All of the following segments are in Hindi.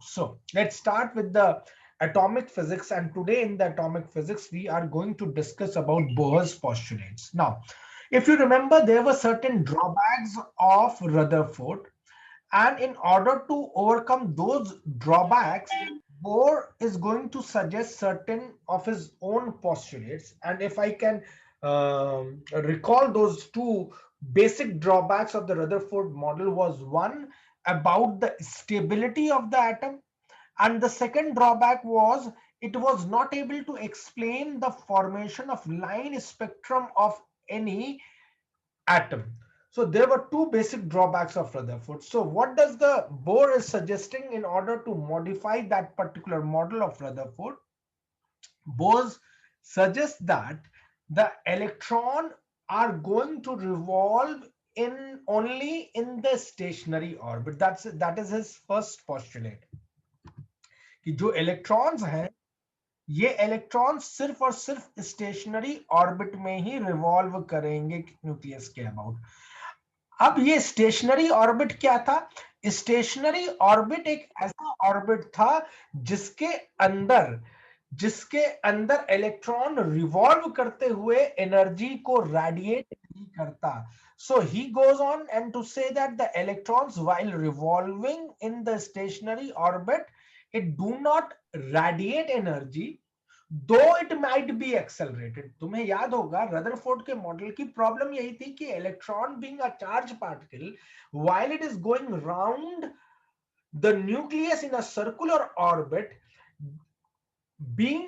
So let's start with the atomic physics, and today in the atomic physics we are going to discuss about Bohr's postulates. Now, if you remember, there were certain drawbacks of Rutherford, and in order to overcome those drawbacks, Bohr is going to suggest certain of his own postulates. And if I can recall, those two basic drawbacks of the Rutherford model was one about the stability of the atom, and the second drawback was it was not able to explain the formation of line spectrum of any atom. So there were two basic drawbacks of Rutherford. So what does the Bohr is suggesting in order to modify that particular model of Rutherford? Bohr suggests that the electron are going to revolve in only in the stationary orbit. That is his first postulate, कि जो इलेक्ट्रॉन्स हैं ये इलेक्ट्रॉन सिर्फ और सिर्फ स्टेशनरी ऑर्बिट में ही रिवॉल्व करेंगे न्यूक्लियस के अबाउट। अब ये स्टेशनरी ऑर्बिट क्या था? स्टेशनरी ऑर्बिट एक ऐसा ऑर्बिट था जिसके अंदर जिसके अंदर इलेक्ट्रॉन रिवॉल्व करते हुए एनर्जी को रेडिएट नहीं करता। So he goes on and to say that the electrons while revolving in the stationary orbit, it do not radiate energy, though it might be accelerated. तुम्हें याद होगा रदरफोर्ड के मॉडल की प्रॉब्लम यही थी कि electron being a charge particle, while it is going round the nucleus in a circular orbit, being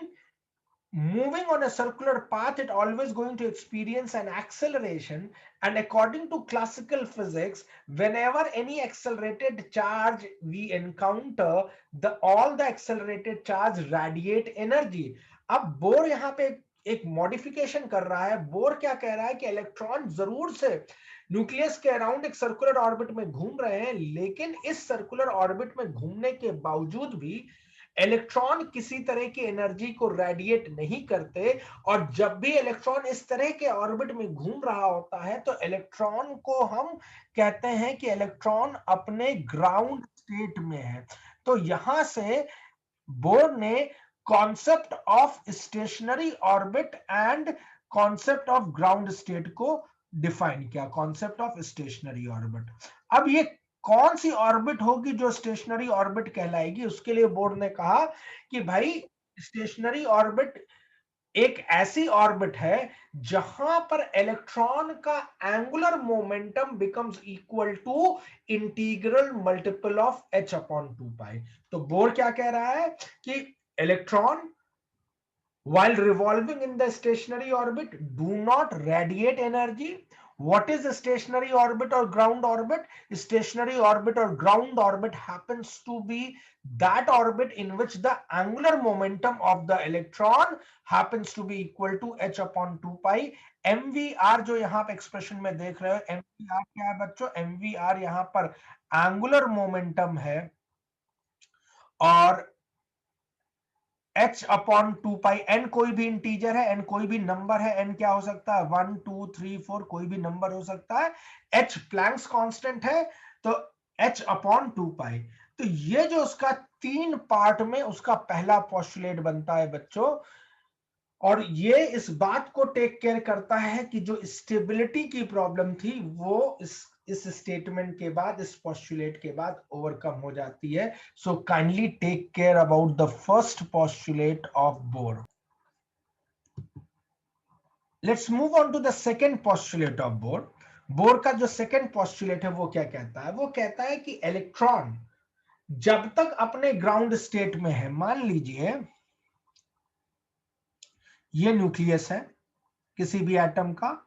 moving on a circular path, it always going to experience an acceleration. And according to classical physics, whenever any accelerated charge we encounter, the all the accelerated charge radiate energy. अब बोर यहाँ पे एक मॉडिफिकेशन कर रहा है। बोर क्या कह रहा है कि इलेक्ट्रॉन जरूर से न्यूक्लियस के अराउंड एक सर्कुलर ऑर्बिट में घूम रहे हैं, लेकिन इस सर्कुलर ऑर्बिट में घूमने के बावजूद भी इलेक्ट्रॉन किसी तरह की एनर्जी को रेडिएट नहीं करते। और जब भी इलेक्ट्रॉन इस तरह के ऑर्बिट में घूम रहा होता है तो इलेक्ट्रॉन को हम कहते हैं कि इलेक्ट्रॉन अपने ग्राउंड स्टेट में है। तो यहां से बोर ने concept of stationery orbit and concept of ground state को डिफाइन किया, कॉन्सेप्ट ऑफ स्टेशनरी ऑर्बिट। अब ये कौन सी ऑर्बिट होगी जो स्टेशनरी ऑर्बिट कहलाएगी? उसके लिए बोर ने कहा कि भाई स्टेशनरी ऑर्बिट एक ऐसी ऑर्बिट है जहां पर इलेक्ट्रॉन का angular momentum becomes equal to integral multiple of h upon 2 pi. तो बोर क्या कह रहा है कि electron while revolving in the stationary orbit do not radiate energy. What is a stationary orbit or ground orbit? Stationary orbit or ground orbit happens to be that orbit in which the angular momentum of the electron happens to be equal to h upon 2 pi। mvr जो यहाँ पे एक्सप्रेशन में देख रहे हो, mvr क्या है बच्चों? mvr यहाँ पर एंगुलर मोमेंटम है, और h अपॉन 2 पाई। n कोई भी इंटीजर है, n कोई भी नंबर है, n क्या हो सकता है? 1 2 3 4 कोई भी नंबर हो सकता है। h प्लैंक्स कांस्टेंट है, तो h अपॉन 2 पाई। तो ये जो उसका 3 पार्ट में उसका पहला पोस्टुलेट बनता है बच्चों, और ये इस बात को टेक केयर करता है कि जो स्टेबिलिटी की प्रॉब्लम थी वो इस स्टेटमेंट के बाद, इस पोस्टुलेट के बाद ओवरकम हो जाती है। So kindly take care about the first postulate of Bohr. Let's move on to the second postulate of Bohr. Bohr का जो सेकेंड पोस्टुलेट है वो क्या कहता है? वो कहता है कि इलेक्ट्रॉन जब तक अपने ग्राउंड स्टेट में है, मान लीजिए ये न्यूक्लियस है किसी भी एटम का,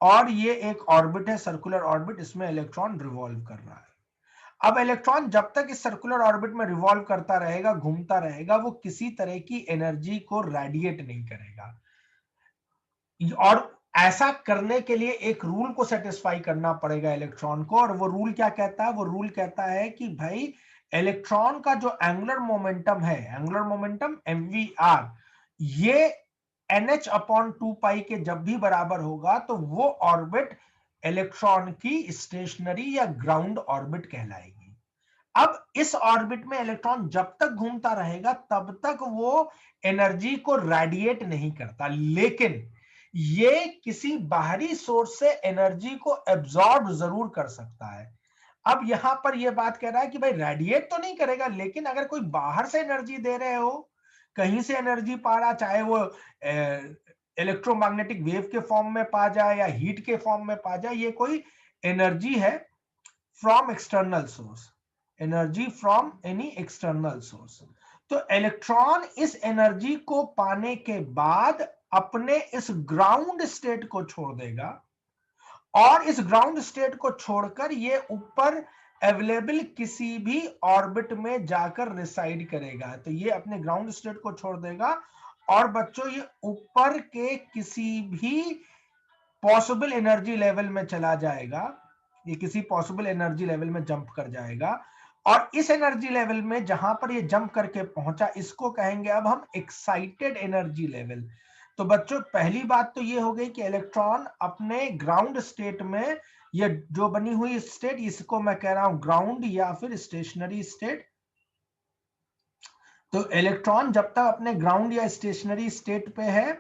और ये एक ऑर्बिट है, सर्कुलर ऑर्बिट, इसमें इलेक्ट्रॉन रिवॉल्व कर रहा है। अब इलेक्ट्रॉन जब तक इस सर्कुलर ऑर्बिट में रिवॉल्व करता रहेगा, घूमता रहेगा, वो किसी तरह की एनर्जी को रेडिएट नहीं करेगा। और ऐसा करने के लिए एक रूल को सेटिस्फाई करना पड़ेगा इलेक्ट्रॉन को, और वो रूल क्या कहता है? वो रूल कहता है कि भाई इलेक्ट्रॉन का जो एंगुलर मोमेंटम है, एंगुलर मोमेंटम mvr, ये nh अपॉन 2 पाई के जब भी बराबर होगा तो वो ऑर्बिट इलेक्ट्रॉन की स्टेशनरी या ग्राउंड ऑर्बिट कहलाएगी। अब इस ऑर्बिट में इलेक्ट्रॉन जब तक घूमता रहेगा तब तक वो एनर्जी को रेडिएट नहीं करता, लेकिन ये किसी बाहरी सोर्स से एनर्जी को एब्जॉर्ब जरूर कर सकता है। अब यहां पर यह बात कह रहा है कि भाई रेडिएट तो नहीं करेगा, लेकिन अगर कोई बाहर से एनर्जी दे रहे हो, कहीं से एनर्जी पा रहा, चाहे वो इलेक्ट्रोमैग्नेटिक वेव के फॉर्म में पा जाए या हीट के फॉर्म में पा जाए, ये कोई एनर्जी है from external source, energy from any external source. तो इलेक्ट्रॉन इस एनर्जी को पाने के बाद अपने इस ग्राउंड स्टेट को छोड़ देगा, और इस ग्राउंड स्टेट को छोड़कर ये ऊपर अवेलेबल किसी भी ऑर्बिट में जाकर रिसाइड करेगा। तो ये अपने ग्राउंड स्टेट को छोड़ देगा और बच्चों ये ऊपर के किसी भी पॉसिबल एनर्जी लेवल में चला जाएगा, ये किसी पॉसिबल एनर्जी लेवल में जंप कर जाएगा, और इस एनर्जी लेवल में जहां पर ये जंप करके पहुंचा इसको कहेंगे अब हम एक्साइटेड एनर्जी लेवल। तो बच्चों पहली बात तो ये हो गई कि इलेक्ट्रॉन अपने ग्राउंड स्टेट में, ये जो बनी हुई स्टेट इसको मैं कह रहा हूं ग्राउंड या फिर स्टेशनरी स्टेट। तो इलेक्ट्रॉन जब तक अपने ग्राउंड या स्टेशनरी स्टेट पे है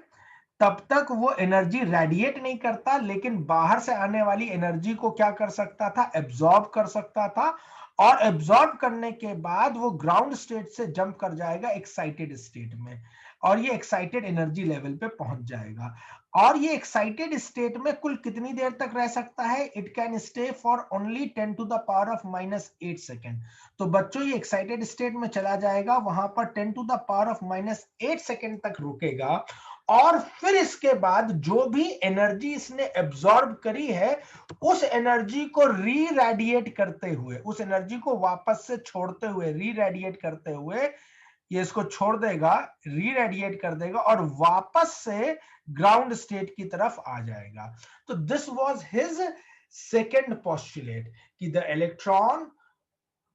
तब तक वो एनर्जी रेडिएट नहीं करता, लेकिन बाहर से आने वाली एनर्जी को क्या कर सकता था, एब्जॉर्ब कर सकता था, और एब्जॉर्ब करने के बाद वो ग्राउंड स्टेट से जंप कर जाएगा एक्साइटेड स्टेट में, और ये एक्साइटेड एनर्जी लेवल पे पहुंच जाएगा। और ये एक्साइटेड स्टेट में कुल कितनी देर तक रह सकता है, it can stay for only 10 to the power of -8 second. तो बच्चों ये एक्साइटेड स्टेट में चला जाएगा, वहां पर 10 to the power of -8 second तक रुकेगा, और फिर इसके बाद जो भी एनर्जी इसने एब्जॉर्ब करी है उस एनर्जी को री रेडिएट करते हुए, उस एनर्जी को वापस से छोड़ते हुए, री रेडिएट करते हुए ये इसको छोड़ देगा, री रेडिएट कर देगा और वापस से ग्राउंड स्टेट की तरफ आ जाएगा। तो this was his second postulate कि the electron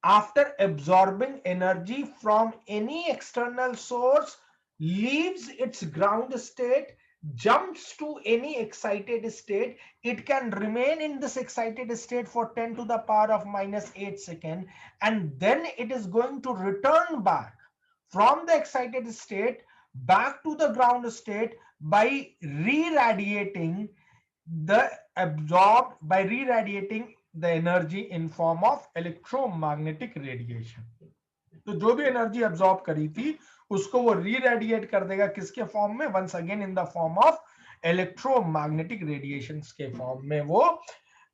after absorbing energy from any external source leaves its ground state, jumps to any excited state. It can remain in this excited state for 10 to the power of -8 seconds, and then it is going to return back from the excited state back to the ground state by re-radiating the absorbed, by re-radiating the energy in form of electromagnetic radiation. तो जो भी एनर्जी एब्जॉर्ब करी थी उसको वो री रेडिएट कर देगा, किसके फॉर्म में, once again in the form of electromagnetic radiation के फॉर्म में वो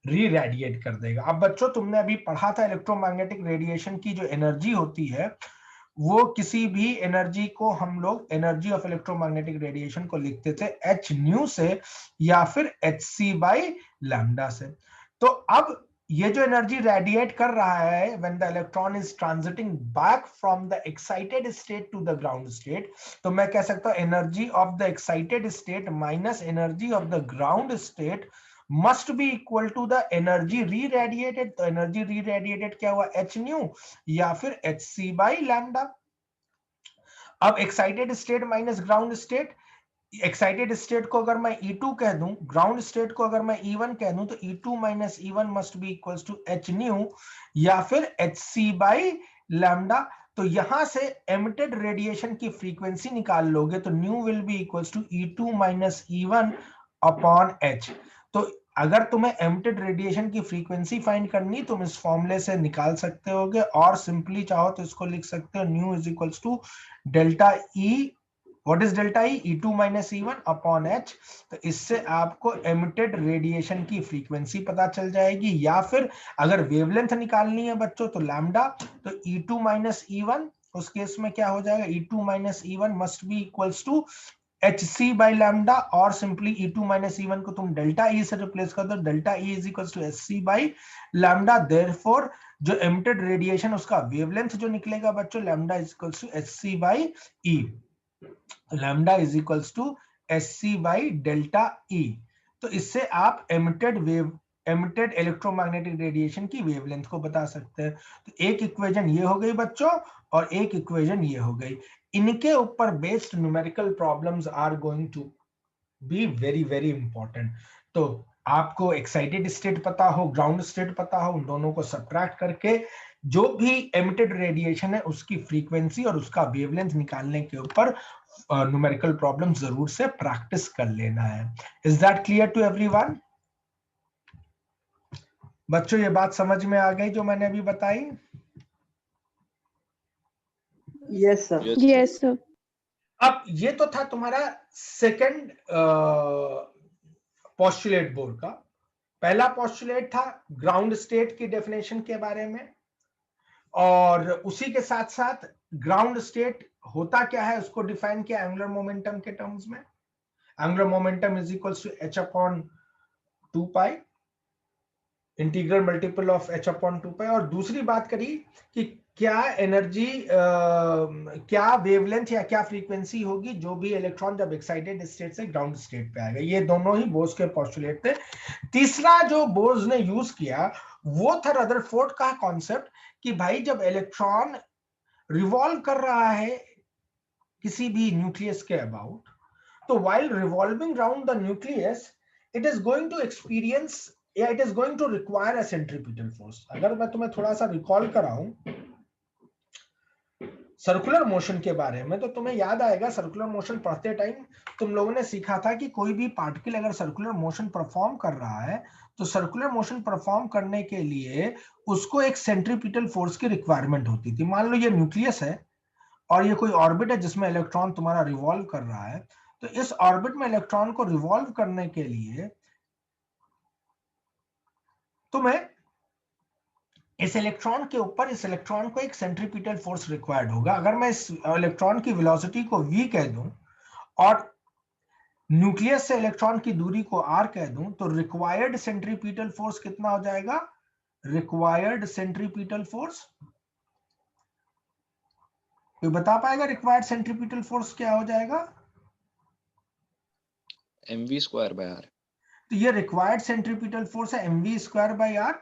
री रेडिएट कर देगा। अब बच्चों तुमने अभी पढ़ा था इलेक्ट्रोमैग्नेटिक रेडिएशन की जो एनर्जी होती है वो किसी भी एनर्जी को हम लोग एनर्जी ऑफ इलेक्ट्रोमैग्नेटिक रेडिएशन को लिखते थे एच न्यू से या फिर एच सी बाई लैम्डा से। तो अब ये जो एनर्जी रेडिएट कर रहा है when the electron is transiting back from the excited state to the ground state, तो मैं कह सकता हूं energy of the excited state minus energy of the ground state must be equal to the energy reradiated. तो एनर्जी री रेडिएटेड क्या हुआ, एच न्यू या फिर एच सी बाई लैम्डा। अब excited state minus ground state, excited state को अगर मैं E2 कह दूं, ग्राउंड स्टेट को अगर मैं E1 कह दूं, तो E2 minus E1 must be equals to H nu या फिर एच सी बाई लैम्डा। तो यहां से एमिटेड रेडिएशन की फ्रीक्वेंसी निकाल लोगे तो nu will be equals to E2 minus E1 upon H. तो अगर तुम्हें एमिटेड रेडिएशन की फ्रीक्वेंसी फाइंड करनी तुम इस फॉर्मूले से निकाल सकते होगे, और सिंपली चाहो तो इसको लिख सकते हो nu is equals to delta E, what is delta E, E2 minus E1 upon H. तो इससे आपको एमिटेड रेडिएशन की फ्रीक्वेंसी पता चल जाएगी, या फिर अगर वेवलेंथ निकालनी है बच्चों तो लैम्डा, तो E2 माइनस E1 उस केस में क्या हो जाएगा, E2 minus E1 must be equals to H C by lambda, और सिंपली E2 माइनस E1 को तुम डेल्टा ई से रिप्लेस कर दो, delta E is equals to H C by lambda. Therefore जो एमिटेड रेडिएशन उसका वेवलेंथ जो निकलेगा बच्चों, lambda is equals to H C by E, lambda is equals to H C by delta E. तो इससे आप एमिटेड इलेक्ट्रोमैग्नेटिक रेडिएशन की वेवलेंथ को बता सकते हैं। तो एक इक्वेशन ये हो गई बच्चों और एक इक्वेशन ये हो गई। इनके ऊपर based numerical problems are going to be very very important. तो आपको एक्साइटेड स्टेट पता हो, ग्राउंड स्टेट पता हो, उन दोनों को सब्ट्रैक्ट करके जो भी एमिटेड रेडिएशन है उसकी फ्रीक्वेंसी और उसका वेवलेंथ निकालने के ऊपर न्यूमेरिकल प्रॉब्लम जरूर से प्रैक्टिस कर लेना है। Is that clear to everyone? बच्चों ये बात समझ में आ गई जो मैंने अभी बताई? Yes sir. Yes sir. अब ये तो था तुम्हारा सेकंड पोस्टुलेट बोर का। पहला पोस्टुलेट था ग्राउंड स्टेट की डेफिनेशन के बारे में, और उसी के साथ साथ ग्राउंड स्टेट होता क्या है उसको डिफाइन किया एंगुलर मोमेंटम के टर्म्स में। Angular momentum is equals to h upon 2 pi, integral multiple of h upon 2 pi. और दूसरी बात करी कि क्या एनर्जी, क्या वेवलेंथ या क्या फ्रीक्वेंसी होगी जो भी इलेक्ट्रॉन जब एक्साइटेड स्टेट से ग्राउंड स्टेट पे आएगा। ये दोनों ही बोर्स के पोस्टुलेट थे। तीसरा जो बोर्स ने यूज किया वो था रदरफोर्ड का कॉन्सेप्ट कि भाई जब इलेक्ट्रॉन रिवॉल्व कर रहा है किसी भी न्यूक्लियस के अबाउट, तो while revolving round the nucleus it is going to experience या it is going to require a centripetal force। अगर मैं तुम्हें थोड़ा सा रिकॉल कराऊं सर्कुलर मोशन के बारे में, तो तुम्हें याद आएगा सर्कुलर मोशन पढ़ते टाइम तुम लोगों ने सीखा था कि कोई भी पार्टिकल अगर सर्कुलर मोशन परफॉर्म कर रहा है तो सर्कुलर मोशन परफॉर्म करने के लिए उसको एक सेंट्रीपिटल फोर्स की रिक्वायरमेंट होती थी। मान लो ये न्यूक्लियस है और ये कोई ऑर्बिट है जिसमें इलेक्ट्रॉन तुम्हारा रिवॉल्व कर रहा है, तो इस ऑर्बिट में इलेक्ट्रॉन को रिवॉल्व करने के लिए तुम्हें इस इलेक्ट्रॉन के ऊपर इस इलेक्ट्रॉन को एक सेंट्रीपिटल फोर्स रिक्वायर्ड होगा। अगर मैं इस इलेक्ट्रॉन की वेलोसिटी को v कह दूं और न्यूक्लियस से इलेक्ट्रॉन की दूरी को r कह दूं, तो रिक्वायर्ड सेंट्रीपिटल फोर्स कितना हो जाएगा? रिक्वायर्ड सेंट्रीपिटल फोर्स कोई बता पाएगा? रिक्वायर्ड सेंट्रीपिटल फोर्स क्या हो जाएगा? mv²/r। तो ये रिक्वायर्ड सेंट्रीपिटल फोर्स है mv²/r।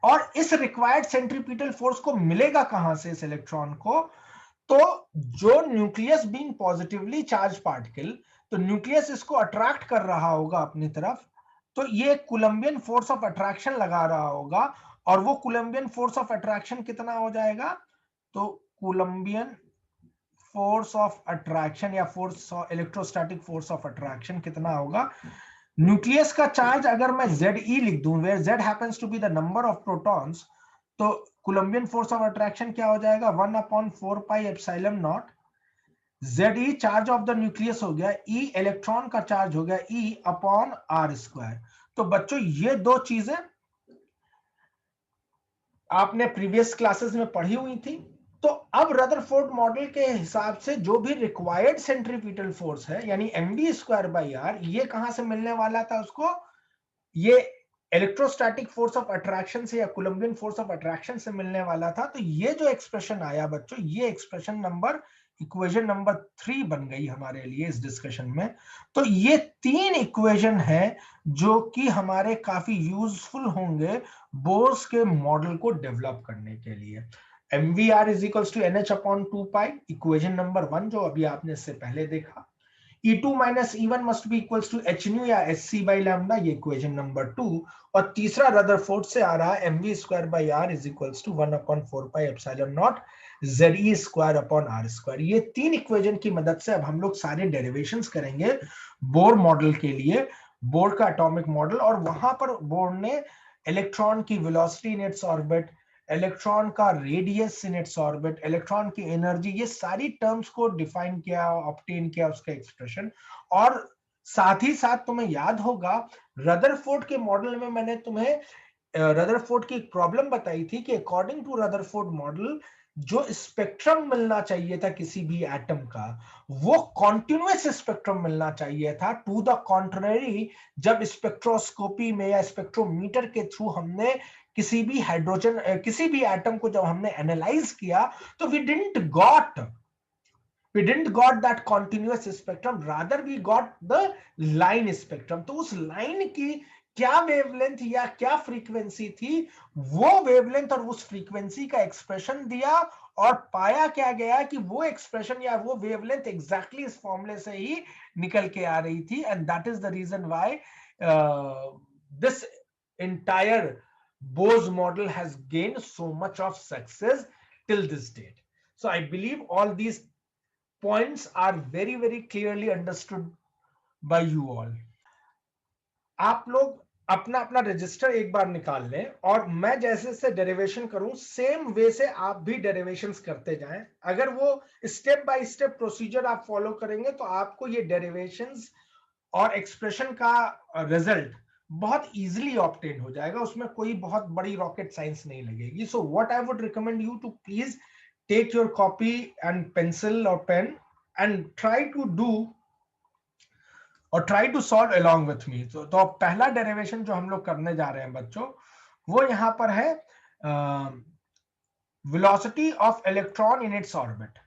और इस रिक्वायर्ड सेंट्रीपिटल फोर्स को मिलेगा कहां से इस इलेक्ट्रॉन को? तो जो nucleus being positively charge particle, तो न्यूक्लियस इसको अट्रैक्ट कर रहा होगा अपनी तरफ, तो ये कूलम्बियन फोर्स ऑफ अट्रैक्शन लगा रहा होगा। और वो कूलम्बियन फोर्स ऑफ अट्रैक्शन कितना हो जाएगा? तो कूलम्बियन फोर्स ऑफ अट्रैक्शन या force electrostatic force of attraction कितना होगा? न्यूक्लियस का चार्ज अगर मैं Ze लिख दूं, where Z happens to be the number of protons, तो कूलम्बियन फोर्स ऑफ अट्रैक्शन क्या हो जाएगा? 1/4 pi epsilon naught. Ze charge of the nucleus हो गया, E इलेक्ट्रॉन का चार्ज हो गया, E अपॉन r²। तो बच्चों ये दो चीजें आपने प्रीवियस क्लासेस में पढ़ी हुई थी। तो अब रदरफोर्ड मॉडल के हिसाब से जो भी रिक्वायर्ड सेंट्रीपिटल फोर्स है यानी mv²/r, ये कहां से मिलने वाला था उसको? ये इलेक्ट्रोस्टैटिक फोर्स ऑफ अट्रैक्शन से या कूलम्बियन फोर्स ऑफ अट्रैक्शन से मिलने वाला था। तो ये जो एक्सप्रेशन आया बच्चों, ये एक्सप्रेशन नंबर इक्वेशन नंबर 3 बन गई हमारे लिए इस डिस्कशन में। तो ये 3 इक्वेशन है जो कि हमारे काफी यूजफुल होंगे बोर्स के मॉडल को डेवलप करने के लिए। mvr is equals to nh upon 2 pi, equation number 1 जो अभी आपने इससे पहले देखा। E2 minus E1 must be equals to h nu या sc by lambda, ये इक्वेशन नंबर 2। और तीसरा रदरफोर्ड से आ रहा है mv²/r is equals to 1/4 pi epsilon naught Ze²/r²। ये 3 इक्वेशन की मदद से अब हम लोग सारे डेरिवेशंस करेंगे बोर मॉडल के लिए, बोर का एटॉमिक मॉडल। और वहां पर बोर ने इलेक्ट्रॉन की velocity in its orbit, electron का radius in its orbit, electron की एनर्जी, ये सारी टर्म्स को डिफाइन किया, ऑब्टेन किया उसका एक्सप्रेशन। और साथ ही साथ तुम्हें याद होगा रदरफोर्ड के मॉडल में मैंने तुम्हें रदरफोर्ड की एक प्रॉब्लम बताई थी कि अकॉर्डिंग टू रदरफोर्ड मॉडल जो स्पेक्ट्रम मिलना चाहिए था किसी भी एटम का, वो कॉन्टिन्यूअस स्पेक्ट्रम मिलना चाहिए था। टू द कॉन्ट्ररी, जब स्पेक्ट्रोस्कोपी में या स्पेक्ट्रोमीटर के थ्रू हमने किसी भी हाइड्रोजन किसी भी एटम को जब हमने एनालाइज किया, तो we didn't got that continuous spectrum, rather we got the line spectrum। तो उस लाइन की क्या वेवलेंथ या क्या फ्रीक्वेंसी थी, वो वेवलेंथ और उस फ्रीक्वेंसी का एक्सप्रेशन दिया, और पाया क्या गया कि वो एक्सप्रेशन या वो वेवलेंथ एग्जैक्टली इस फॉर्मूले से ही निकल के आ रही थी। And that is the reason why this entire Bohr's model has gained so much of success till this date. So I believe all these points are very, very clearly understood by you all. आप लोग अपना अपना रजिस्टर एक बार निकाल लें और मैं जैसे से डेरिवेशन करूं सेम वे से आप भी डेरिवेशंस करते जाएं. अगर वो स्टेप बाय स्टेप प्रोसीजर आप फॉलो करेंगे तो आपको ये डेरिवेशंस और एक्सप्रेशन का रिजल्ट बहुत इजीली ऑब्टेन हो जाएगा. उसमें कोई बहुत बड़ी रॉकेट साइंस नहीं लगेगी. So what I would recommend you to please take your copy and pencil और pen and try to do और try to solve along with me. तो पहला डेरिवेशन जो हम लोग करने जा रहे हैं बच्चों, वो यहां पर है velocity of electron in its orbit.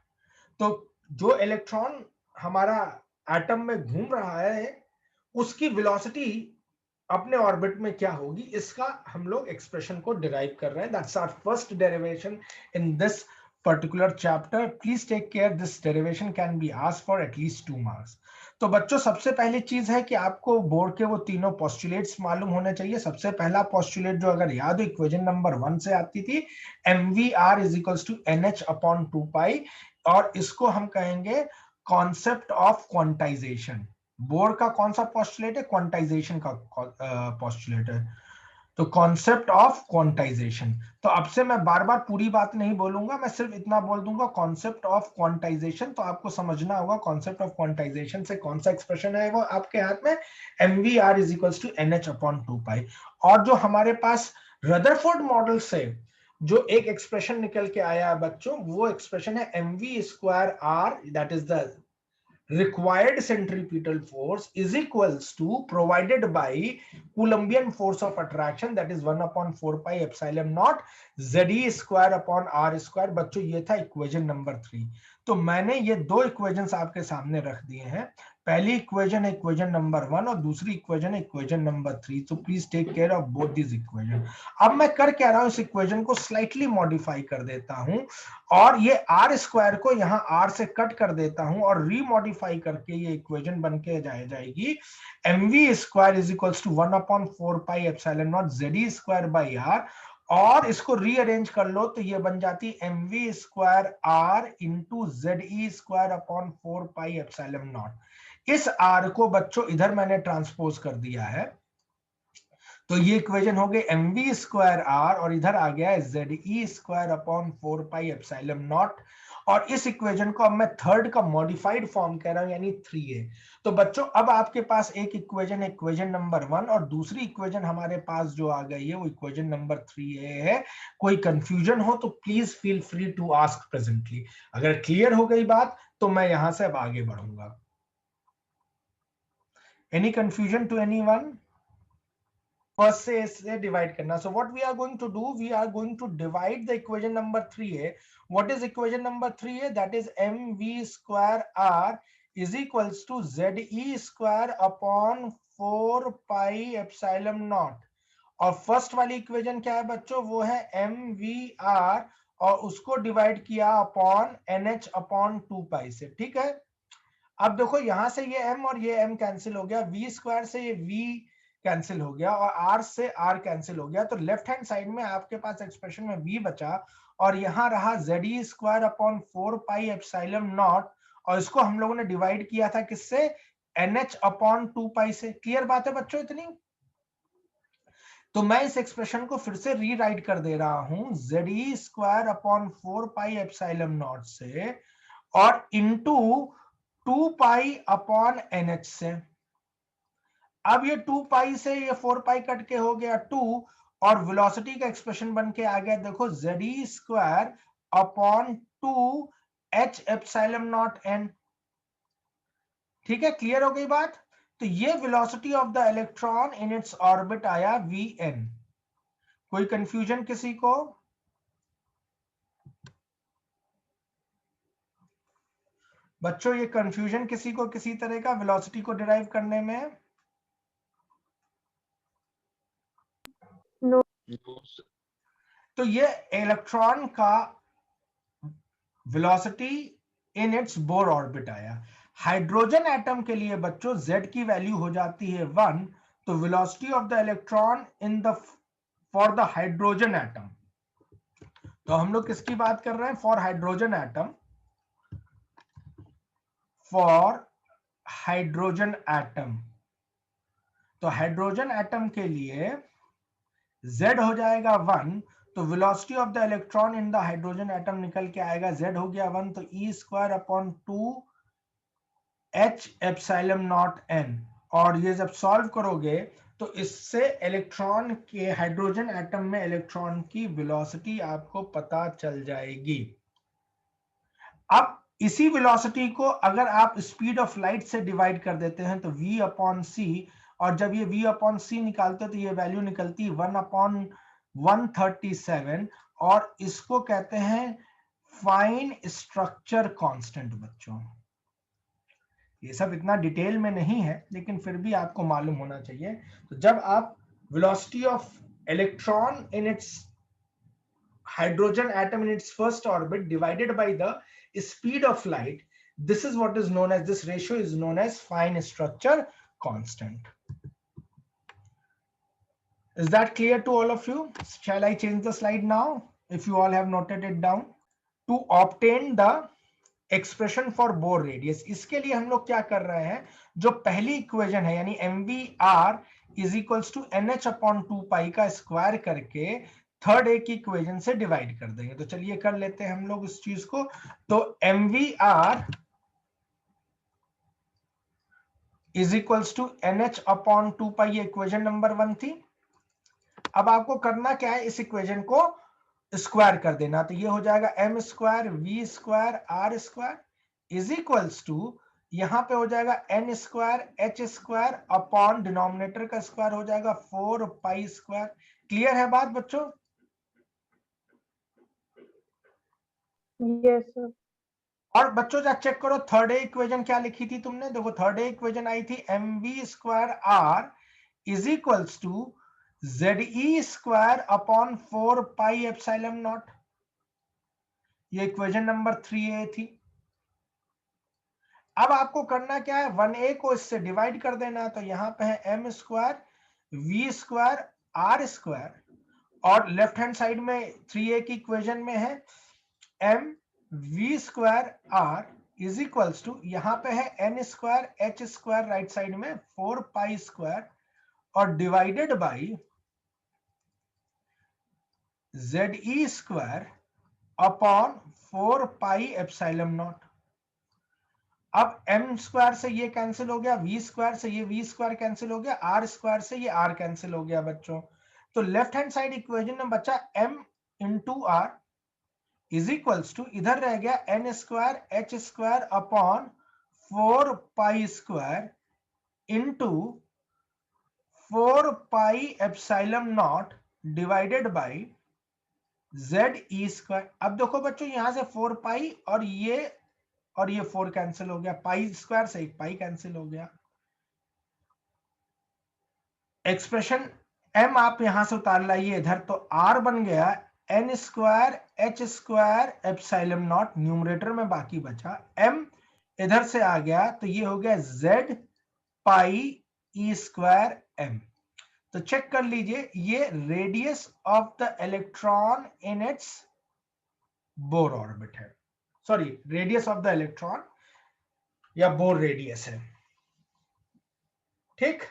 तो जो इलेक्ट्रॉन हमारा एटम में घूम रहा है उसकी वेलोसिटी अपने ऑर्बिट में क्या होगी, इसका हम लोग एक्सप्रेशन को डिराइव कर रहे हैं. That's our first derivation in this particular chapter. Please take care, this derivation can be asked for at least 2 marks. तो बच्चों सबसे पहली चीज है कि आपको बोर्ड के वो तीनों पोस्टुलेट्स मालूम होने चाहिए. सबसे पहला पोस्टुलेट जो अगर याद हो इक्वेशन नंबर 1 से आती थी, mvr is equals to nh upon 2 pi, और इसको हम कहेंगे कॉन्सेप्ट ऑफ क्वांटाइजेशन. बोर का कौन सा पोस्टुलेट है? क्वांटाइजेशन का पोस्टुलेट है. तो कॉन्सेप्ट ऑफ क्वांटाइजेशन. तो अब से मैं बार बार पूरी बात नहीं बोलूंगा, मैं सिर्फ इतना बोल दूंगा कॉन्सेप्ट ऑफ क्वांटाइजेशन. तो आपको समझना होगा कॉन्सेप्ट ऑफ क्वांटाइजेशन से कौन सा एक्सप्रेशन है वो आपके हाथ में, mvr is equals to nh upon 2 pi. और जो हमारे पास रदरफोर्ड मॉडल से जो एक एक्सप्रेशन निकल के आया है बच्चों, वो एक्सप्रेशन है mv square r, that is the required centripetal force is equals to provided by Coulombian force of attraction, that is 1 upon 4 pi epsilon naught ze square upon r square. बच्चों ये था इक्वेशन नंबर 3. तो मैंने ये दो इक्वेशंस आपके सामने रख दिए हैं. पहली इक्वेशन है इक्वेशन नंबर 1 और दूसरी इक्वेशन है इक्वेशन नंबर 3. तो please take care of both this equation. अब मैं कर क्या रहा हूं, इस इक्वेशन को स्लाइटली मॉडिफाई कर देता हूं और ये आर स्क्वायर को यहां आर से कट कर देता हूं और रीमॉडिफाई करके ये इक्वेशन बन के जाएगी mv square is equals to 1 upon 4 pi epsilon naught Z square by r. और इसको रीअरेंज कर लो तो ये बन जाती mv square r into Z square upon 4 pi epsilon naught. इस आर को बच्चों इधर मैंने ट्रांसपोज कर दिया है, तो ये इक्वेशन हो गई mv स्क्वायर आर और इधर आ गया है Z square upon 4 pi epsilon naught. और इस इक्वेशन को अब मैं थर्ड का मॉडिफाइड फॉर्म कह रहा हूं यानी 3a. तो बच्चों अब आपके पास एक इक्वेशन है इक्वेशन नंबर 1 और दूसरी इक्वेशन हमारे पास जो आ गई है वो इक्वेशन नंबर 3a है. कोई कंफ्यूजन हो तो please feel free to ask presently. अगर क्लियर हो गई बात तो मैं यहां से अब आगे बढ़ूंगा. Any confusion to anyone? First से इससे डिवाइड करना. So what we are going to do, we are going to divide the equation number 3a. What is equation number 3a? That is mv square r is equals to ze square upon 4 pi epsilon naught. और फर्स्ट वाली इक्वेशन क्या है बच्चों? वो है mvr और उसको डिवाइड किया अपॉन nh अपॉन 2 पाई से. ठीक है, अब देखो यहां से ये m और ये m कैंसिल हो गया, v स्क्वायर से ये v कैंसिल हो गया और r से r कैंसिल हो गया. तो लेफ्ट हैंड साइड में आपके पास एक्सप्रेशन में v बचा और यहां रहा Z square upon 4 pi epsilon naught और इसको हम लोगों ने डिवाइड किया था किससे? nh अपॉन 2 पाई से. क्लियर बात है बच्चों इतनी? तो मैं इस एक्सप्रेशन को फिर से रीराइट कर दे रहा हूं Z square upon 4 pi epsilon not से और इनटू 2 पाई अपॉन एनएच से. अब ये 2 पाई से ये 4 पाई कट के हो गया 2 और वेलोसिटी का एक्सप्रेशन बन के आ गया देखो Z square upon 2 H epsilon not an. ठीक है, क्लियर हो गई बात? तो ये velocity of the electron in its orbit आया vn. कोई कंफ्यूजन किसी को? बच्चों ये कंफ्यूजन किसी को किसी तरह का वेलोसिटी को डिराइव करने में? नो. तो ये इलेक्ट्रॉन का velocity in its Bohr orbit आया. हाइड्रोजन एटम के लिए बच्चों z की वैल्यू हो जाती है 1. तो velocity of the electron in the for the hydrogen atom. तो हम लोग किसकी बात कर रहे हैं? For hydrogen atom, for hydrogen atom. तो हाइड्रोजन एटम के लिए Z हो जाएगा 1, तो velocity of the electron in the hydrogen atom निकल के आएगा, Z हो गया 1, तो E² / 2 H epsilon not n। और ये जब सॉल्व करोगे तो इससे इलेक्ट्रॉन के, हाइड्रोजन एटम में इलेक्ट्रॉन की वेलोसिटी आपको पता चल जाएगी। अब इसी वेलोसिटी को अगर आप स्पीड ऑफ लाइट से डिवाइड कर देते हैं तो v/c, और जब ये v/c निकालते हैं तो ये वैल्यू निकलती है 1/137, और इसको कहते हैं फाइन स्ट्रक्चर कांस्टेंट। बच्चों ये सब इतना डिटेल में नहीं है, लेकिन फिर भी आपको मालूम होना चाहिए। तो जब आप velocity of electron in it's hydrogen atom in its first orbit divided by the speed of light, this is what is known as, this ratio is known as fine structure constant. Is that clear to all of you? Shall I change the slide now if you all have noted it down? To obtain the expression for Bohr radius, इसके लिए हम लोग क्या कर रहे हैं, जो पहली इक्वेशन है यानी mvr is equals to nh/2 का स्क्वायर करके थर्ड ए की इक्वेशन से डिवाइड कर देंगे। तो चलिए कर लेते हैं हम लोग इस चीज को। तो mvr is equals to nh/2, ये इक्वेशन नंबर 1 थी। अब आपको करना क्या है, इस इक्वेशन को स्क्वायर कर देना। तो ये हो जाएगा m² v² r² is equals to, यहां पे हो जाएगा n² h² अपॉन डिनोमिनेटर का स्क्वायर हो जाएगा 4π²। क्लियर है बात बच्चों? Yes, sir. और बच्चों जा चेक करो थर्ड ए इक्वेशन क्या लिखी थी तुमने। देखो थर्ड ए इक्वेशन आई थी mv² is equals to ze² upon 4πε0। ये इक्वेशन नंबर 3a थी। अब आपको करना क्या है, 1a को इससे डिवाइड कर देना। तो यहां पे है m² v² r², और लेफ्ट हैंड साइड में 3a की इक्वेशन में है m v² r is equals to, यहां पे है n² h² राइट साइड में 4π² और डिवाइडेड बाई ze² अपॉन 4πε0। अब m² से ये कैंसिल हो गया, v² से ये v² कैंसिल हो गया, r² से ये r कैंसिल हो गया बच्चों। तो लेफ्ट हैंड साइड इक्वेशन में बचा m into r is equals to, इधर रह गया n² h² upon 4π² into 4πε0 divided by ze²। अब देखो बच्चों यहां से 4π और ये 4 कैंसिल हो गया, π² से एक पाई कैंसिल हो गया। एक्सप्रेशन m आप यहां से उतार लाइए इधर, तो r बन गया n² h² ε0, न्यूमरेटर में बाकी बचा m, इधर से आ गया तो ये हो गया z πe² m। तो चेक कर लीजिए, ये radius of the electron in its Bohr orbit है, sorry radius of the electron या बोर रेडियस है। ठीक,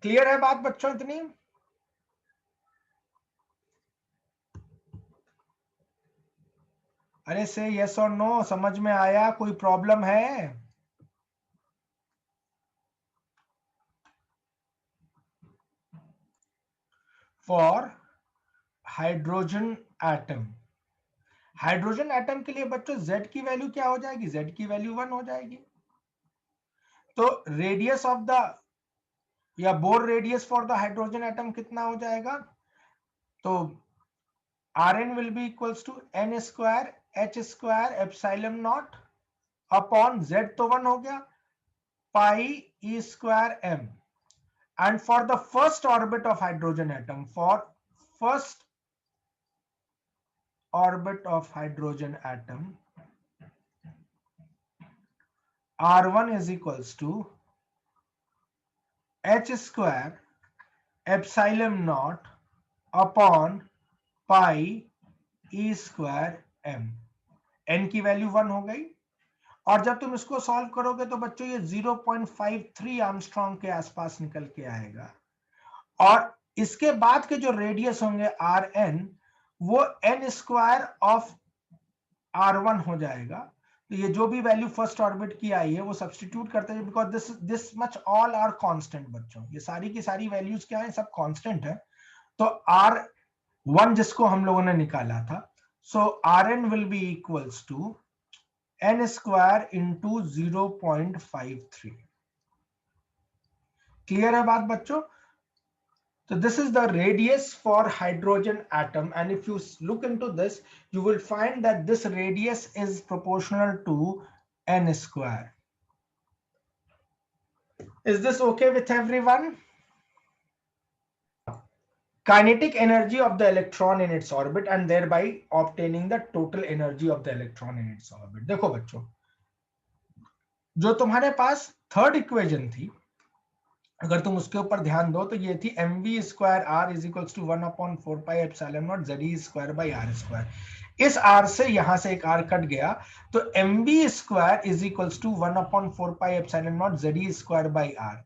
क्लियर है बात बच्चों इतनी? अरे से यस और नो, समझ में आया? कोई प्रॉब्लम है? For hydrogen atom, hydrogen atom के लिए बच्चों z की वैल्यू क्या हो जाएगी? z की वैल्यू 1 हो जाएगी। तो रेडियस ऑफ द या Bohr radius for the hydrogen atom कितना हो जाएगा? तो Rn will be equals to n² h² ε0 upon z तो 1 हो गया πe² m। And for the first orbit of hydrogen atom, for first orbit of hydrogen atom, R1 is equals to h² ε0 upon pi e square m. N की वैल्यू 1 हो गई, और जब तुम इसको सॉल्व करोगे तो बच्चों ये 0.53 आर्मस्ट्रॉन्ग के आसपास निकल के आएगा। और इसके बाद के जो रेडियस होंगे आर एन, वो एन स्क्वायर ऑफ R1 हो जाएगा। तो ये जो भी वैल्यू फर्स्ट ऑर्बिट की आई है वो सब्स्टिट्यूट करते हैं, because this much all are constant बच्चों, ये सारी की सारी वैल्यूज क्या है, सब कांस्टेंट है। तो R1 जिसको हम लोगों ने निकाला था, so Rn will be equals to n square into 0.53। Clear है बात बच्चों? So this is the radius for hydrogen atom, and if you look into this, you will find that this radius is proportional to n square. Is this okay with everyone? Kinetic energy of the electron in its orbit and thereby obtaining the total energy of the electron in its orbit. देखो बच्चों, जो तुम्हारे पास थर्ड इक्वेशन थी, अगर तुम उसके ऊपर ध्यान दो तो ये थी mv square r is equals to 1/4 pi epsilon naught ze square by r square. इस r से यहां से एक r कट गया, तो mv square is equals to 1/4 pi epsilon naught ze square by r।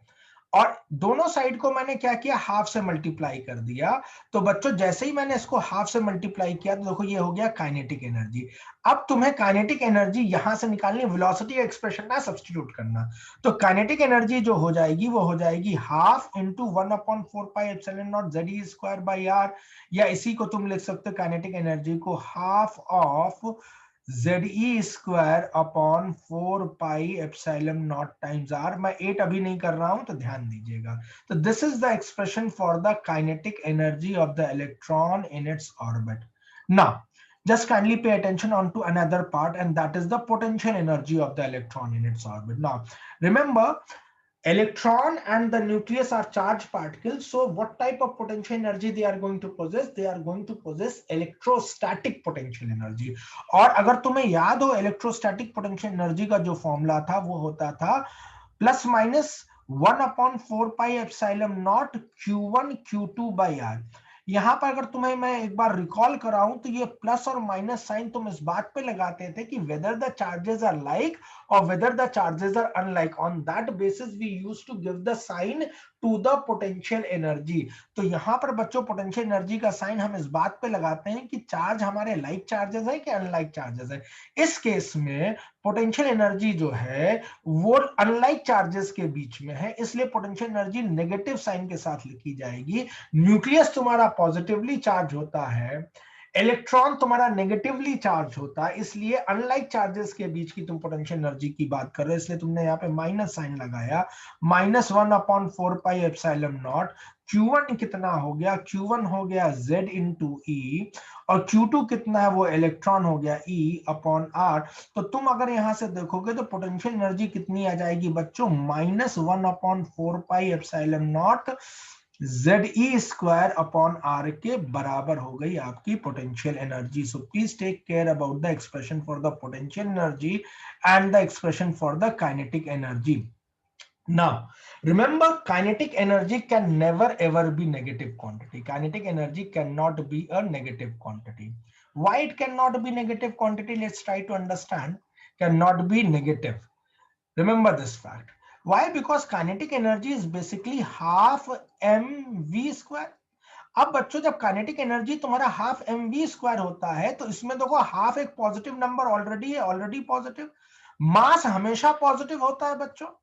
और दोनों साइड को मैंने क्या किया, हाफ से मल्टीप्लाई कर दिया। तो बच्चों जैसे ही मैंने इसको हाफ से मल्टीप्लाई किया तो देखो ये हो गया काइनेटिक एनर्जी। अब तुम्हें काइनेटिक एनर्जी यहां से निकालनी, वेलोसिटी का एक्सप्रेशन ना सब्स्टिट्यूट करना। तो काइनेटिक एनर्जी जो हो जाएगी वो हो जाएगी half into 1/4 pi epsilon naught ze square by r, या इसी को तुम लिख सकते हो काइनेटिक एनर्जी को half of ze square upon 4 pi epsilon not times r। मैं 8 अभी नहीं कर रहा हूं तो ध्यान दीजिएगा। तो this is the expression for the kinetic energy of the electron in its orbit. Now just kindly pay attention on to another part, and that is the potential energy of the electron in its orbit. Now remember, electron and the nucleus are charged particles, so what type of potential energy they are going to possess? They are going to possess electrostatic potential energy। और अगर तुम्हें याद हो इलेक्ट्रोस्टैटिक पोटेंशियल एनर्जी का जो फॉर्मूला था वो होता था plus minus 1/4 pi epsilon not Q1 Q2 by R। यहां पर अगर तुम्हें मैं एक बार रिकॉल कराऊं तो ये प्लस और माइनस साइन तुम इस बात पे लगाते थे कि whether the charges are like or whether the charges are unlike, on that basis we used to give the sign to the potential energy। तो यहां पर बच्चों पोटेंशियल एनर्जी का साइन हम इस बात पे लगाते हैं कि चार्ज हमारे लाइक चार्जेस है कि अनलाइक चार्जेस है। इस केस में पोटेंशियल एनर्जी जो है वो अनलाइक चार्जेस के बीच में है, इसलिए पोटेंशियल एनर्जी नेगेटिव साइन के साथ लिखी जाएगी। न्यूक्लियस तुम्हारा पॉजिटिवली चार्ज होता है, इलेक्ट्रॉन तुम्हारा नेगेटिवली चार्ज होता है, इसलिए अनलाइक चार्जेस के बीच की तुम पोटेंशियल एनर्जी की बात कर रहे हो, इसलिए तुमने यहाँ पे माइनस साइन लगाया। -1/4 पाई एप्सिलॉन नॉट। Q1 कितना हो गया? Q1 हो गया Z इंटू E, और Q2 कितना है? वो इलेक्ट्रॉन हो गया E अपॉन R। तो तुम अगर यहां से देखोगे तो पोटेंशियल एनर्जी कितनी आ जाएगी बच्चों? -1/4 pi epsilon naught ze square upon r के बराबर हो गई आपकी potential energy. So please take care about the expression for the potential energy and the expression for the kinetic energy. Now, remember, kinetic energy can never ever be negative quantity. Kinetic energy cannot be a negative quantity. Why it cannot be negative quantity? Let's try to understand. Cannot be negative. Remember this fact. Why? Because kinetic energy is basically half mv square। अब बच्चों जब काइनेटिक एनर्जी तुम्हारा हाफ mv स्क्वायर होता है तो इसमें देखो हाफ एक पॉजिटिव नंबर ऑलरेडी है, ऑलरेडी पॉजिटिव। मास हमेशा पॉजिटिव होता है बच्चों।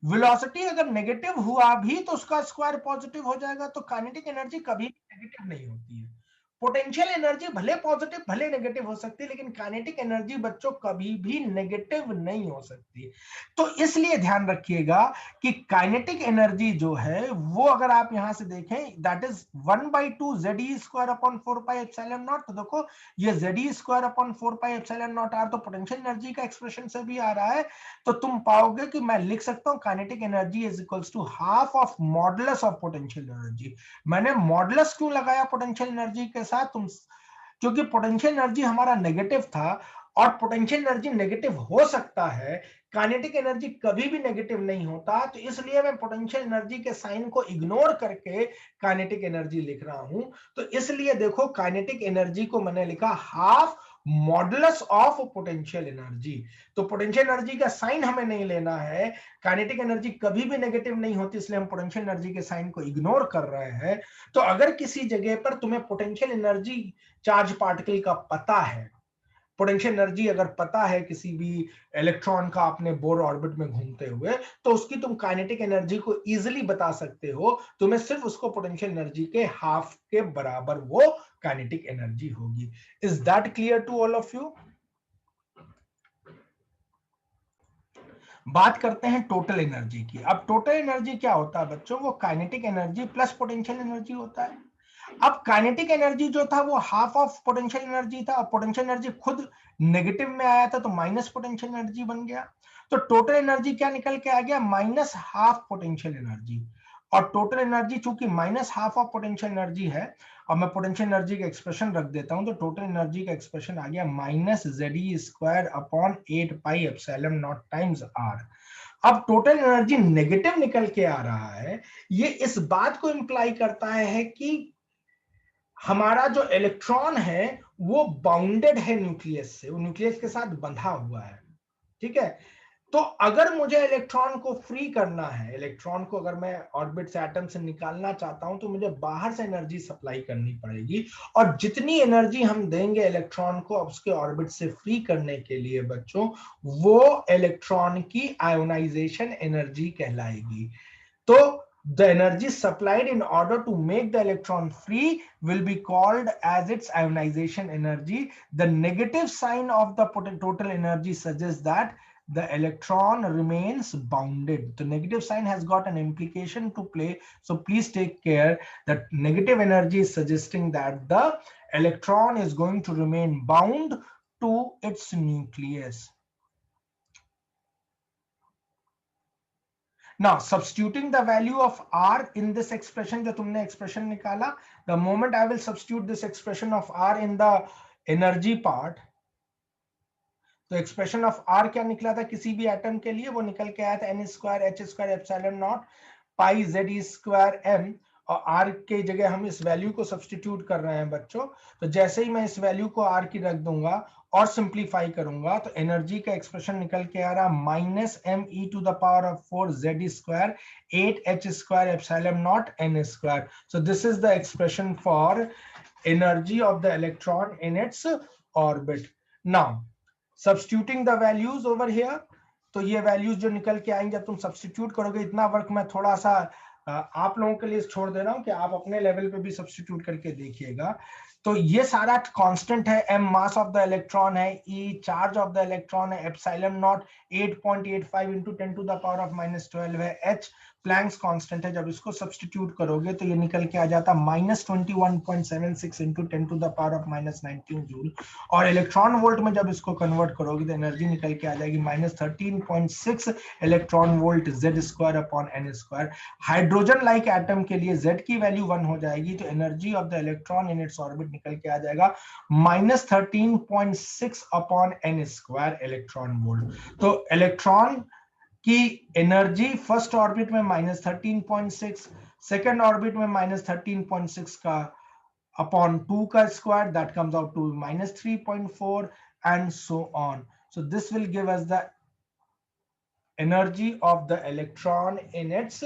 वेलोसिटी अगर नेगेटिव हुआ भी तो उसका स्क्वायर पॉजिटिव हो जाएगा। तो काइनेटिक एनर्जी कभी भी नेगेटिव नहीं होती है। पोटेंशियल एनर्जी भले पॉजिटिव भले नेगेटिव हो सकती है, लेकिन काइनेटिक एनर्जी बच्चों कभी भी नेगेटिव नहीं हो सकती। तो इसलिए ध्यान रखिएगा कि काइनेटिक एनर्जी जो है वो अगर आप यहां से देखें that is 1/2 ze square upon 4 pi epsilon naught. तो देखो ये ze square upon 4 pi epsilon naught r तो पोटेंशियल एनर्जी का एक्सप्रेशन से भी आ रहा है। तो तुम पाओगे कि मैं लिख सकता हूं kinetic energy is equals to half of modulus of potential energy. मैंने मॉडुलस क्यों लगाया पोटेंशियल एनर्जी के साथ? तुम क्योंकि पोटेंशियल एनर्जी हमारा नेगेटिव था और पोटेंशियल एनर्जी नेगेटिव हो सकता है, काइनेटिक एनर्जी कभी भी नेगेटिव नहीं होता, तो इसलिए मैं पोटेंशियल एनर्जी के साइन को इग्नोर करके काइनेटिक एनर्जी लिख रहा हूं। तो इसलिए देखो काइनेटिक एनर्जी को मैंने लिखा half modulus of potential energy. तो पोटेंशियल एनर्जी का साइन हमें नहीं लेना है, काइनेटिक एनर्जी कभी भी नेगेटिव नहीं होती, इसलिए हम पोटेंशियल एनर्जी के साइन को इग्नोर कर रहे हैं। तो अगर किसी जगह पर तुम्हें पोटेंशियल एनर्जी चार्ज पार्टिकल का पता है, पोटेंशियल एनर्जी अगर पता है किसी भी इलेक्ट्रॉन का अपने बोर ऑर्बिट में घूमते हुए, तो उसकी तुम काइनेटिक एनर्जी को इजीली बता सकते हो। तुम्हें सिर्फ उसको पोटेंशियल एनर्जी के हाफ के बराबर वो काइनेटिक एनर्जी होगी। Is that clear to all of you? बात करते हैं टोटल एनर्जी की। अब टोटल एनर्जी क्या होता है बच्चों? वो kinetic energy plus potential energy होता है। अब काइनेटिक एनर्जी जो था वो हाफ ऑफ पोटेंशियल एनर्जी था, और पोटेंशियल एनर्जी खुद नेगेटिव में आया था, तो माइनस पोटेंशियल एनर्जी बन गया। तो टोटल एनर्जी क्या निकल के आ गया? Minus half potential energy. और टोटल एनर्जी चूंकि minus half of potential energy है, और मैं पोटेंशियल एनर्जी का एक्सप्रेशन रख देता हूं, तो टोटल एनर्जी का एक्सप्रेशन आ गया minus ZE² upon 8 pi epsilon not times R। अब टोटल एनर्जी नेगेटिव निकल के आ रहा है, ये इस बात को इंप्लाई करता है कि हमारा जो इलेक्ट्रॉन है वो बाउंडेड है न्यूक्लियस से, वो न्यूक्लियस के साथ बंधा हुआ है। ठीक है, तो अगर मुझे इलेक्ट्रॉन को फ्री करना है, इलेक्ट्रॉन को अगर मैं ऑर्बिट से एटम से निकालना चाहता हूं, तो मुझे बाहर से एनर्जी सप्लाई करनी पड़ेगी। और जितनी एनर्जी हम देंगे इलेक्ट्रॉन को उसके ऑर्बिट से फ्री करने के लिए बच्चों, वो इलेक्ट्रॉन की आयोनाइजेशन एनर्जी कहलाएगी। तो the energy supplied in order to make the electron free will be called as its ionization energy. The negative sign of the total energy suggests that the electron remains bounded. The negative sign has got an implication to play, so please take care that negative energy is suggesting that the electron is going to remain bound to its nucleus. Now, substituting the value of R in this expression, जो तुमने expression निकाला, the moment I will substitute this expression of R in the energy part, तो expression of R क्या निकला था किसी भी एटम के लिए? वो निकल के आया था n² h² epsilon not pi ZE² m, और R के जगह हम इस वैल्यू को सब्स्टिट्यूट कर रहे हैं बच्चों। तो जैसे ही मैं इस वैल्यू को R की रख दूंगा और सिंप्लीफाई करूंगा, तो एनर्जी का एक्सप्रेशन निकल के आ रहा minus (m⁴4 ZE² 8h² epsilon not n²। So this is the expression for energy of the electron in its orbit. Now substituting the values over here, तो ये वैल्यूज जो निकल के आएंगे जब तुम सब्स्टिट्यूट करोगे, इतना वर्क मैं थोड़ा सा आप लोगों के लिए छोड़ दे रहा हूं कि आप अपने लेवल पे भी सब्स्टिट्यूट करके देखिएगा। तो ये सारा कांस्टेंट है, m mass of the electron है, e charge of the electron है, epsilon not 8.85 into 10 to the power of -12 है, h प्लैंक्स कांस्टेंट है। जब इसको सब्स्टिट्यूट करोगे तो ये निकल के आ जाता -21.76 into 10 to the power of -19 joule. और इलेक्ट्रॉन वोल्ट में जब इसको कन्वर्ट करोगे तो एनर्जी निकल के आ जाएगी -13.6 electron volt Z² upon n²। Hydrogen like atom के लिए Z की वैल्यू 1 हो जाएगी, तो energy of the electron in its orbit निकल के आ जाएगा -13.6 अपॉन n² इलेक्ट्रॉन वोल्ट। तो इलेक्ट्रॉन की एनर्जी फर्स्ट ऑर्बिट में -13.6, सेकेंड ऑर्बिट में -13.6 का अपॉन 2 का square, that comes out to -3.4 and so on. So this will give us the energy of the electron in its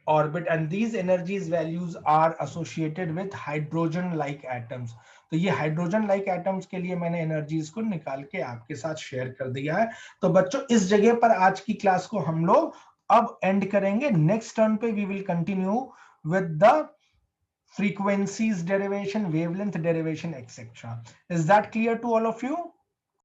orbit, and these energies values are associated with hydrogen like atoms. तो ये हाइड्रोजन लाइक एटम्स के लिए मैंने एनर्जीज को निकाल के आपके साथ शेयर कर दिया है। तो बच्चों इस जगह पर आज की क्लास को हम लोग अब एंड करेंगे। नेक्स्ट टर्न पे we will continue with the frequencies derivation, wavelength derivation, etc. Is that clear to all of you?